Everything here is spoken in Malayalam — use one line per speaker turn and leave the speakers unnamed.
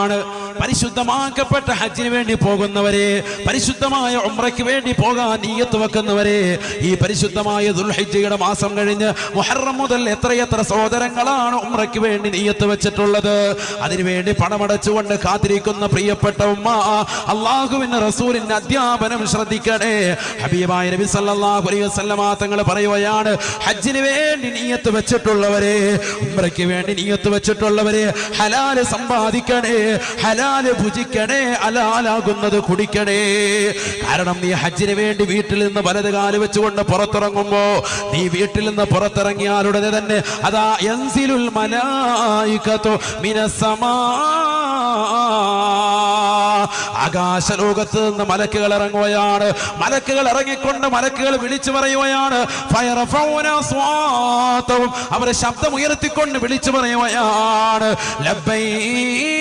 പറയുകയാണ്, പരിശുദ്ധമാക്കപ്പെട്ട ഹജ്ജിന് വേണ്ടി പോകുന്നവരെ, പരിശുദ്ധമായ ഉംറയ്ക്ക് വേണ്ടി പോകാൻ നിയ്യത്ത് വെക്കുന്നവരെ, ഈ പരിശുദ്ധമായ ദുൽഹിജ്ജയുടെ മാസം കഴിഞ്ഞ് മുഹറം മുതൽ എത്രയെത്ര സഹോദരങ്ങളാണ് ഉംറയ്ക്ക് വേണ്ടി നിയ്യത്ത് വെച്ചിട്ടുള്ളത്. അതിനുവേണ്ടി പണമടച്ചുകൊണ്ട് കാത്തിരിക്കുന്ന പ്രിയപ്പെട്ട ഉമ്മ, അള്ളാഹുവിന്റെ റസൂലിന്റെ അധ്യാപനം ശ്രദ്ധിക്കണേ. ഹബീബായ നബി സല്ലല്ലാഹു അലൈഹി വസല്ലമ തങ്ങൾ പറയുകയാണ്, ഹജ്ജിന് വേണ്ടി നിയ്യത്ത് വെച്ചിട്ടുള്ളവരെ, ഉംറയ്ക്ക് വേണ്ടി നിയ്യത്ത് വെച്ചിട്ടുള്ളവരെ, ഹലാല് സമ്പാദിക്കണേ, ഹലാല് ഭുജിക്കണേ, ഹലാലാകുന്നത് കുടിക്കണേ. കാരണം നീ ഹജ്ജിന് വേണ്ടി വീട്ടിൽ നിന്ന് വലത് കാല് വെച്ചുകൊണ്ട് പുറത്തിറങ്ങുമ്പോ, നീ വീട്ടിൽ നിന്ന് പുറത്തിറങ്ങിയാലുടനെ തന്നെ അതാ യൻസിലുൽ മലായികതു മിനസ്സമാ, ആകാശലോകത്ത് നിന്ന് മലക്കുകൾ ഇറങ്ങുകയാണ്. മലക്കുകൾ ഇറങ്ങിക്കൊണ്ട് മലക്കുകൾ വിളിച്ചു പറയുകയാണ്, അവരെ ശബ്ദം ഉയർത്തിക്കൊണ്ട് വിളിച്ചു പറയുകയാണ്, ലബ്ബൈക